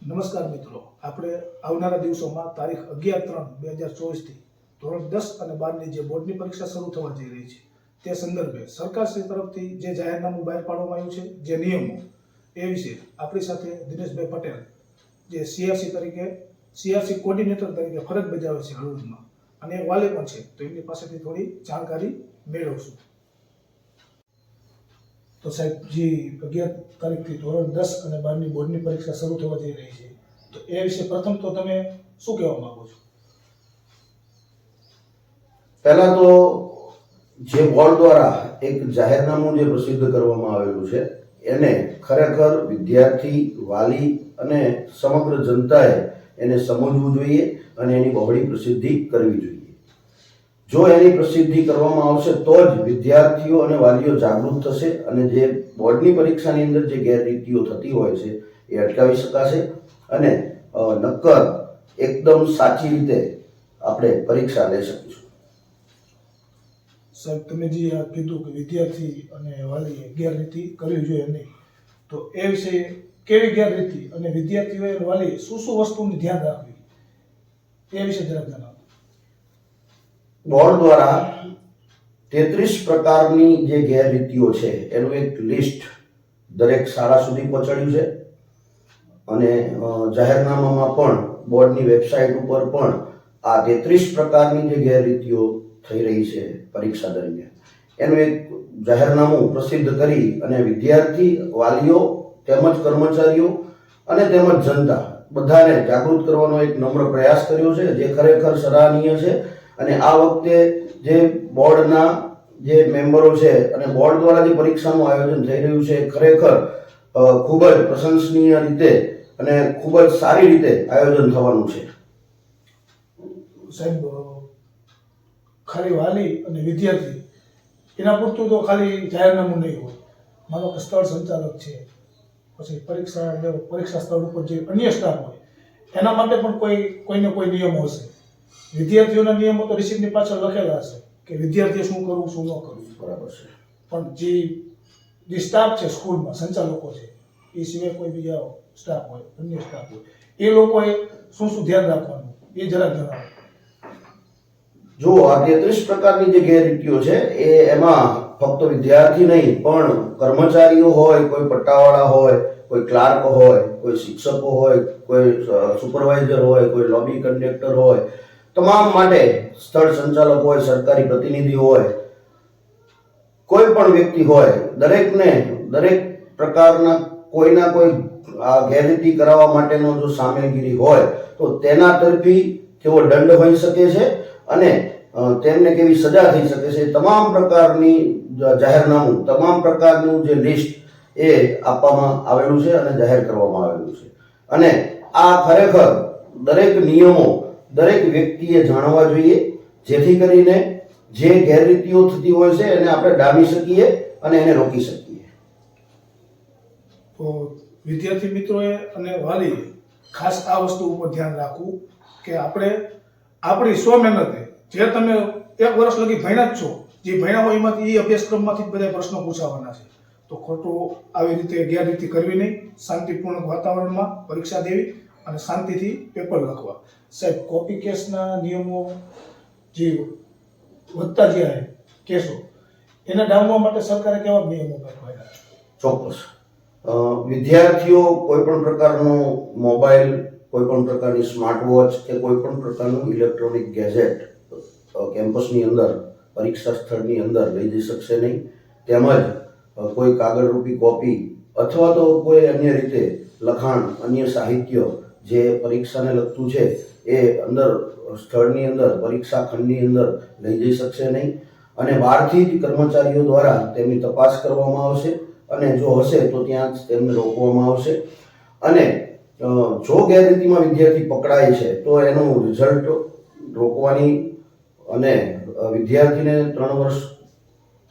નમસ્કાર મિત્રો, આપણે આવનારા દિવસોમાં તારીખ 11/3/2024 ધોરણ 10 અને 12ની જે બોર્ડની પરીક્ષા શરૂ થવા જઈ રહી છે તે સંદર્ભે સરકારશ્રી તરફથી જે જાહેરનામું બહાર પાડવામાં આવ્યું છે, જે નિયમો એ વિશે આપણી સાથે દિનેશભાઈ પટેલ, જે સીઆરસી કોર્ડિનેટર તરીકે ફરજ બજાવે છે હળવદમાં, અને એક વાલી પણ છે, તો એમની પાસેથી થોડી જાણકારી મેળવશું. તો સાહેબ, જે 11 તારીખથી ધોરણ 10 અને 12ની બોર્ડની પરીક્ષા શરૂ થવા જઈ રહી છે, તો એ વિશે પ્રથમ તો તમે શું કહેવા માંગો છો? પહેલા તો જે બોર્ડ દ્વારા એક જાહેરનામું જે પ્રસિદ્ધ કરવામાં આવેલું છે એને ખરેખર વિદ્યાર્થી, વાલી અને સમગ્ર જનતાએ એને સમજવું જોઈએ અને એની બહોળી પ્રસિદ્ધિ કરવી જોઈએ. જો એની પ્રસિદ્ધિ કરવામાં આવશે તો જ વિદ્યાર્થીઓ અને વાલીઓ જાગૃત થશે અને જે બોર્ડની પરીક્ષાની અંદર જે ગેરરીતિઓ થતી હોય છે એ અટકાવી શકાશે અને નક્કર એકદમ સાચી રીતે આપણે પરીક્ષા લઈ શકીશું. સાહેબ, તમે જે આ કીધું કે વિદ્યાર્થી અને વાલીએ ગેરરીતિ કરવી જોઈએ નહીં, તો એ વિશે કેવી ગેરરીતિ અને વિદ્યાર્થીઓએ અને વાલીએ શું વસ્તુનું ધ્યાન રાખવી એ વિશે જરાક જણાવો. બોર્ડ દ્વારા 33 પ્રકારની જે ગેરરીતિઓ છે એનું એક લિસ્ટ દરેક શાળા સુધી પહોંચાડ્યું છે અને જાહેરનામામાં પણ બોર્ડની વેબસાઇટ ઉપર પણ આ 33 પ્રકારની જે ગેરરીતિઓ થઈ રહી છે પરીક્ષા દરમિયાન એનું એક જાહેરનામું પ્રસિદ્ધ કરી અને વિદ્યાર્થી, વાલીઓ તેમજ કર્મચારીઓ અને તેમજ જનતા બધાને જાગૃત કરવાનો એક નમ્ર પ્રયાસ કર્યો છે, જે ખરેખર સરાહનીય છે. અને આ વખતે જે બોર્ડના જે મેમ્બરો છે અને બોર્ડ દ્વારા જે પરીક્ષાનું આયોજન થઈ રહ્યું છે ખરેખર ખૂબ જ પ્રશંસનીય રીતે અને ખૂબ જ સારી રીતે આયોજન થવાનું છે. સાહેબ, ખાલી વાલી અને વિદ્યાર્થી એના પૂરતું તો ખાલી જાહેરનામું નહીં હોય. માનો કે સ્થળ સંચાલક છે, પછી પરીક્ષા સ્થળ ઉપર જે અન્ય સ્ટાફ હોય એના માટે પણ કોઈને કોઈ નિયમો હશે. વિદ્યાર્થીઓના નિયમો તો રિસીપ્ટની પાછળ લખેલા હશે કે વિદ્યાર્થીએ શું કરવું, શું ન કરવું. બરાબર છે. પણ જે સ્ટાફ છે સ્કૂલમાં, સંચાલકો છે, એ સિવાય કોઈ બીજા સ્ટાફ હોય, અન્ય સ્ટાફ હોય, એ લોકોએ શું ધ્યાન રાખવાનું એ જરાક જણાવો. જો આ 33 પ્રકારની જે ગેરરીતિઓ છે એમાં ફક્ત વિદ્યાર્થી નહીં પણ કર્મચારીઓ હોય, કોઈ પટ્ટાવાળા હોય, કોઈ ક્લાર્ક હોય, કોઈ શિક્ષકો હોય, કોઈ સુપરવાઇઝર હોય, કોઈ લોબી કંડક્ટર હોય, તમામ માટે સ્થળ સંચાલક હોય, સરકારી પ્રતિનિધિ હોય, કોઈ પણ વ્યક્તિ હોય, દરેક પ્રકારના કોઈના કોઈ આ ગેરરીતિ કરાવવા માટેનો જો સામેલગીરી હોય તો તેના તરફી કેવો દંડ હોઈ શકે છે અને તેમને કેવી સજા થઈ શકે છે. તમામ પ્રકારની જાહેરનામું, તમામ પ્રકારનું જે લિસ્ટ એ આપવામાં આવેલું છે અને જાહેર કરવામાં આવેલું છે. અને આ ખરેખર દરેક નિયમો દરેક વ્યક્તિએ જાણવા જોઈએ, જેથી કરીને જે ગેરરીતિઓ થતી હોય છે એને આપણે ડામી શકીએ અને એને રોકી શકીએ. તો વિદ્યાર્થી મિત્રોએ અને વાલીએ ખાસ આ વસ્તુ ઉપર ધ્યાન રાખવું કે આપણે આપણી મહેનતે જે તમે 1 વર્ષ લગી ભણ્યા જ છો, જે ભણ્યા હોય એમાંથી એ અભ્યાસક્રમમાંથી જ બધા પ્રશ્નો પૂછાવાના છે. તો ખોટું આવી રીતે ગેરરીતિ કરવી નહીં, શાંતિપૂર્ણ વાતાવરણમાં પરીક્ષા દેવી અને શાંતિથી પેપર લખવા. સાહેબ, કોપી કેસના નિયમો જે વધતા ગયા કેસો એને ડામવા માટે સરકારે કેવા નિયમો બનાવ્યા? ચોક્કસ. વિદ્યાર્થીઓ કોઈ પણ પ્રકારનો મોબાઈલ, કોઈ પણ પ્રકારની સ્માર્ટ વોચ કે કોઈ પણ પ્રકારનું ઇલેક્ટ્રોનિક ગેજેટ કેમ્પસની અંદર, પરીક્ષા સ્થળની અંદર લઈ જઈ શકશે નહીં. તેમજ કોઈ કાગળરૂપી કોપી અથવા તો કોઈ અન્ય રીતે લખાણ, અન્ય સાહિત્ય જે પરીક્ષાને લગતું છે એ અંદર સ્થળની અંદર, પરીક્ષા ખંડની અંદર લઈ જઈ શકશે નહીં. અને બહારથી જ કર્મચારીઓ દ્વારા તેમની તપાસ કરવામાં આવશે અને જો હશે તો ત્યાં જ તેમને રોકવામાં આવશે. અને જો ગેરરીતિમાં વિદ્યાર્થી પકડાય છે તો એનું રિઝલ્ટ રોકવાની અને વિદ્યાર્થીને 3 વર્ષ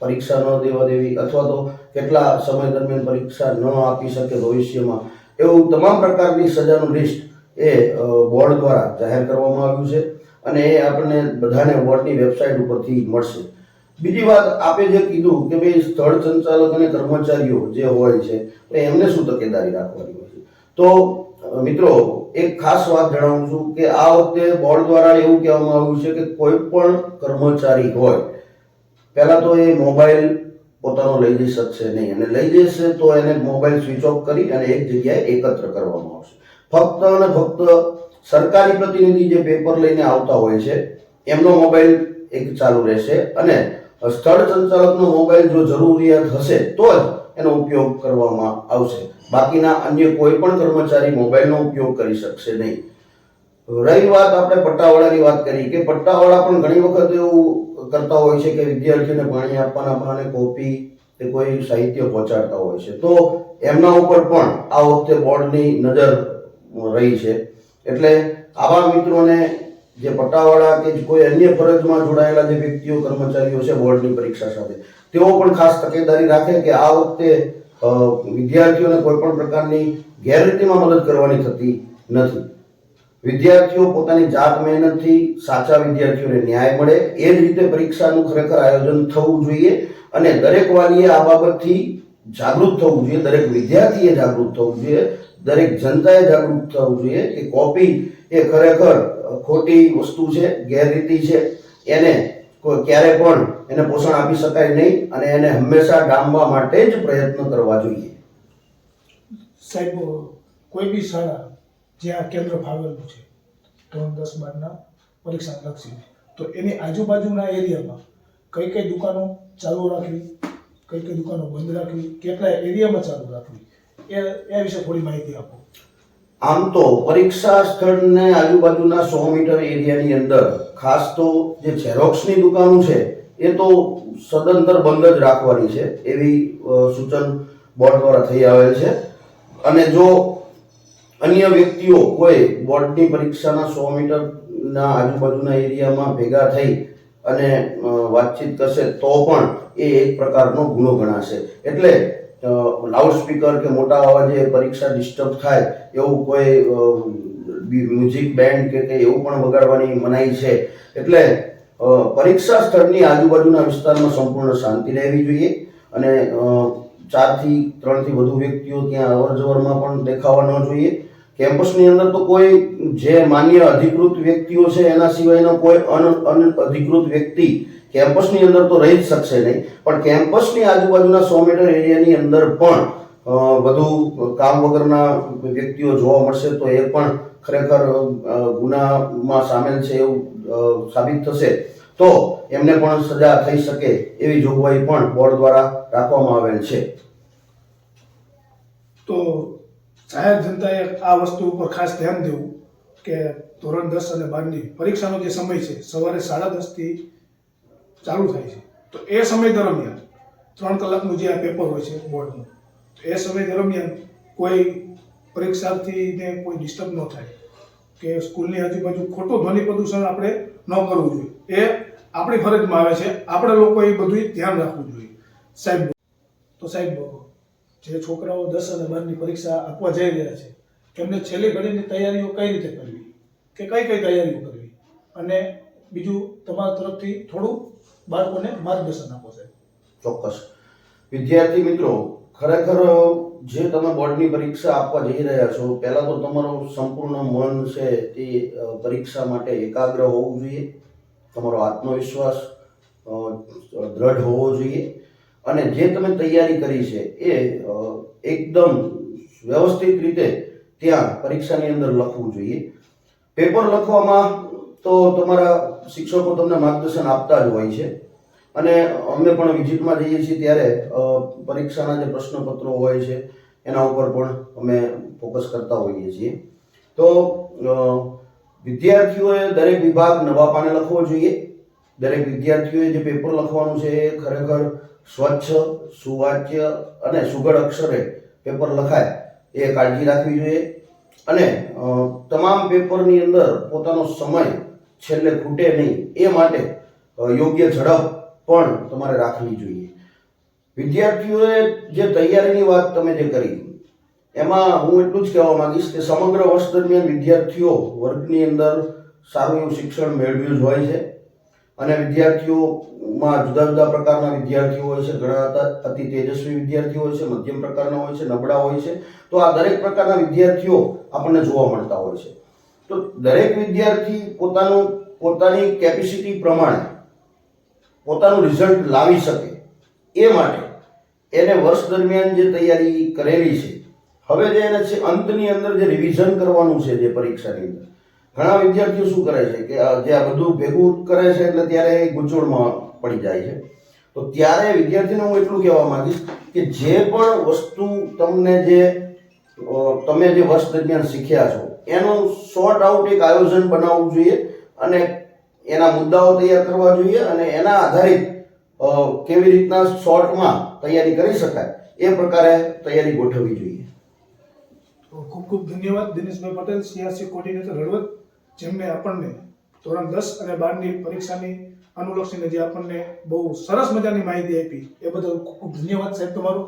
પરીક્ષા ન દેવા દેવી અથવા તો કેટલા સમય દરમિયાન પરીક્ષા ન આપી શકે ભવિષ્યમાં, એવું તમામ પ્રકારની સજાનું લિસ્ટ એ બોર્ડ દ્વારા જાહેર કરવામાં આવ્યું છે અને એ આપણને બધાને બોર્ડની વેબસાઇટ ઉપરથી મળશે. બીજી વાત, આપે જે કીધું કે ભાઈ સ્થળ સંચાલક અને કર્મચારીઓ જે હોય છે એમને શું તકેદારી રાખવાની હોય છે, તો મિત્રો એક ખાસ વાત જણાવું છું કે આ વખતે બોર્ડ દ્વારા એવું કહેવામાં આવ્યું છે કે કોઈ પણ કર્મચારી હોય પહેલા તો એ મોબાઈલ પોતાનો લઈ જઈ શકશે નહીં, અને લઈ જશે તો એને મોબાઈલ સ્વિચ ઓફ કરી અને એક જગ્યાએ એકત્ર કરવામાં આવશે. ફક્ત અને ફક્ત સરકારી પ્રતિનિધિ જે પેપર લઈને આવતા હોય છે એમનો મોબાઈલ એક ચાલુ રહેશે, અને સ્થળ સંચાલકનો મોબાઈલ જો જરૂરિયાત હશે તો જ એનો ઉપયોગ કરવામાં આવશે. બાકીના અન્ય કોઈ પણ કર્મચારી મોબાઈલનો ઉપયોગ કરી શકશે નહીં. રહી વાત આપણે પટ્ટાવાળાની વાત કરી કે પટ્ટાવાળા પણ ઘણી વખત એવું કરતા હોય છે કે વિદ્યાર્થીઓને પાણી આપવાના બહાને કોપી કે કોઈ સાહિત્ય પહોંચાડતા હોય છે, તો એમના ઉપર પણ આ વખતે બોર્ડની નજર રહી છે. એટલે આવા મિત્રોને જે પટ્ટાવાળા કે કોઈ અન્ય ફરજમાં જોડાયેલા જે વ્યક્તિઓ કર્મચારીઓ છે બોર્ડની પરીક્ષા સાથે, તેઓ પણ ખાસ તકેદારી રાખે કે આ વખતે વિદ્યાર્થીઓને કોઈ પણ પ્રકારની ગેરરીતિમાં મદદ કરવાની થતી નથી. વિદ્યાર્થીઓ પોતાની જાત મહેનતથી સાચા વિદ્યાર્થીઓને ન્યાય મળે એ જ રીતે પરીક્ષાનું ખરેખર આયોજન થવું જોઈએ, અને દરેક વાલીએ આ બાબતથી જાગૃત થવું જોઈએ, દરેક વિદ્યાર્થીએ જાગૃત થવું જોઈએ, દરેક જનતાએ જાગૃત થવું જોઈએ કે કોપી એ ખરેખર ખોટી વસ્તુ છે, ગેરરીતિ છે. એને ક્યારે પણ એને પોષણ આપી શકાય નહીં, અને એને હંમેશા ડામવા માટે જ પ્રયત્ન કરવા જોઈએ. સાહેબ, કોઈ બી શાળા જ્યાં કેન્દ્ર ફાળવેલું છે ધોરણ 10-12 પરીક્ષા લક્ષી, તો એની આજુબાજુના એરિયામાં કઈ કઈ દુકાનો ચાલુ રાખવી, કઈ કઈ દુકાનો બંધ રાખવી, કેટલા એરિયામાં ચાલુ રાખવી, એ વિશે થોડી માહિતી આપો. આમ તો પરીક્ષા સ્થળને આજુબાજુના 100 મીટર એરિયાની અંદર ખાસ તો જે ઝેરોક્સની દુકાનો છે એ તો સદંતર બંધ જ રાખવાની છે એવી સૂચન બોર્ડ દ્વારા થઈ આવેલ છે. અને જો અન્ય વ્યક્તિઓ કોઈ બોર્ડની પરીક્ષાના 100 મીટરના આજુબાજુના એરિયામાં ભેગા થઈ અને વાતચીત કરશે તો પણ એ એક પ્રકારનો ગુનો ગણાશે. એટલે લાઉડસ્પીકર કે મોટા અવાજે પરીક્ષા ડિસ્ટર્બ થાય એવું કોઈ મ્યુઝિક બેન્ડ કે એવું પણ વગાડવાની મનાઈ છે. એટલે પરીક્ષા સ્થળની આજુબાજુના વિસ્તારમાં સંપૂર્ણ શાંતિ રહેવી જોઈએ, અને 4 થી 3 થી વધુ વ્યક્તિઓ ત્યાં અવર જવરમાં પણ દેખાવા ન જોઈએ. કેમ્પસની અંદર તો કોઈ જે માન્ય અધિકૃત વ્યક્તિઓ છે એના સિવાયનો કોઈ અનઅધિકૃત વ્યક્તિ કેમ્પસની અંદર તો રહી જ શકશે નહીં, પણ કેમ્પસની આજુબાજુના 100 મીટર એરિયાની અંદર પણ વધુ કામ વગરના વ્યક્તિઓ જોવા મળશે તો એ પણ ખરેખર ગુનામાં સામેલ છે એવું સાબિત થશે, તો એમને પણ સજા થઈ શકે એવી જોગવાઈ પણ બોર્ડ દ્વારા રાખવામાં આવેલ છે. તો જાહેર જનતાએ આ વસ્તુ ઉપર ખાસ ધ્યાન દેવું કે ધોરણ 10 અને 12ની પરીક્ષાનો જે સમય છે સવારે 10:30 થી ચાલુ થાય છે, તો એ સમય દરમિયાન 3 કલાકનું જે આ પેપર હોય છે બોર્ડનું, એ સમય દરમિયાન કોઈ પરીક્ષાર્થીને કોઈ ડિસ્ટર્બ ન થાય, કે સ્કૂલની આજુબાજુ ખોટું ધ્વનિ પ્રદૂષણ આપણે ન કરવું જોઈએ. એ આપણી ફરજમાં આવે છે, આપણે લોકોએ બધું ધ્યાન રાખવું જોઈએ. સાહેબ, તો સાહેબ, જે છોકરાઓ 10 અને 12ની પરીક્ષા આપવા જઈ રહ્યા છે એમને છેલ્લી ઘડીની તૈયારીઓ કઈ રીતે કરવી, કે કઈ કઈ તૈયારીઓ કરવી, અને બીજું તમારા તરફથી થોડું બાળકોને માર્ગદર્શન આપો સાહેબ. ચોક્કસ. વિદ્યાર્થી મિત્રો, ખરેખર જે તમે બોર્ડની પરીક્ષા આપવા જઈ રહ્યા છો, પહેલા તો તમારું સંપૂર્ણ મન છે તે પરીક્ષા માટે એકાગ્ર હોવું જોઈએ, તમારો આત્મવિશ્વાસ દ્રઢ હોવો જોઈએ, અને જે તમે તૈયારી કરી છે એ એકદમ વ્યવસ્થિત રીતે ત્યાં પરીક્ષાની અંદર લખવું જોઈએ. પેપર લખવામાં તો તમારા શિક્ષકો તમને માર્ગદર્શન આપતા જ હોય છે, અને અમે પણ વિઝિટમાં જઈએ છીએ ત્યારે પરીક્ષાના જે પ્રશ્નપત્રો હોય છે એના ઉપર પણ અમે ફોકસ કરતા હોઈએ છીએ. તો વિદ્યાર્થીઓએ દરેક વિભાગ નવા પાને લખવો જોઈએ. દરેક વિદ્યાર્થીઓએ જે પેપર લખવાનું છે એ ખરેખર સ્વચ્છ, સુવાચ્ય અને સુઘડ અક્ષરે પેપર લખાય એ કાળજી રાખવી જોઈએ, અને તમામ પેપરની અંદર પોતાનો સમય છેલ્લે ખૂટે નહીં એ માટે યોગ્ય ઝડપ પણ તમારે રાખવી જોઈએ. વિદ્યાર્થીઓએ જે તૈયારીની વાત તમે જે કરી એમાં હું એટલું જ કહેવા માંગીશ કે સમગ્ર વર્ષ દરમિયાન વિદ્યાર્થીઓ વર્ગની અંદર સારું એવું શિક્ષણ મેળવ્યું જ હોય છે, અને વિદ્યાર્થીઓમાં જુદા જુદા પ્રકારના વિદ્યાર્થીઓ હોય છે. ઘણા અતિ તેજસ્વી વિદ્યાર્થીઓ હોય છે, મધ્યમ પ્રકારના હોય છે, નબળા હોય છે. તો આ દરેક પ્રકારના વિદ્યાર્થીઓ આપણને જોવા મળતા હોય છે. તો દરેક વિદ્યાર્થી પોતાની કેપેસિટી પ્રમાણે પોતાનું રિઝલ્ટ લાવી શકે એ માટે એને વર્ષ દરમિયાન જે તૈયારી કરેલી છે, હવે જે એને છે અંતની અંદર જે રિવિઝન કરવાનું છે, જે પરીક્ષાની અંદર ઘણા વિદ્યાર્થીઓ શું કરે છે કે જે આ બધું ભેગું કરે છે એટલે ત્યારે એ ગૂંચવણમાં પડી જાય છે. તો ત્યારે વિદ્યાર્થીને હું એટલું કહેવા માંગીશ કે જે પણ વસ્તુ તમે જે વર્ષ દરમિયાન શીખ્યા છો એનું શોર્ટ આઉટ એક આયોજન બનાવવું જોઈએ અને એના મુદ્દાઓ તૈયાર કરવા જોઈએ અને એના આધારિત કેવી રીતના શોર્ટમાં તૈયારી કરી શકાય એ પ્રકારે તૈયારી ગોઠવવી જોઈએ. તો ખૂબ ખૂબ ધન્યવાદ દિનેશભાઈ પટેલ, CRC કોર્ડિનેટર હળવદ, જેમને આપણને ધોરણ 10 અને 12ની પરીક્ષાની અનુલક્ષીને જે આપણને બહુ સરસ મજાની માહિતી આપી એ બદલ ખૂબ ખૂબ ધન્યવાદ સાહેબ તમારો.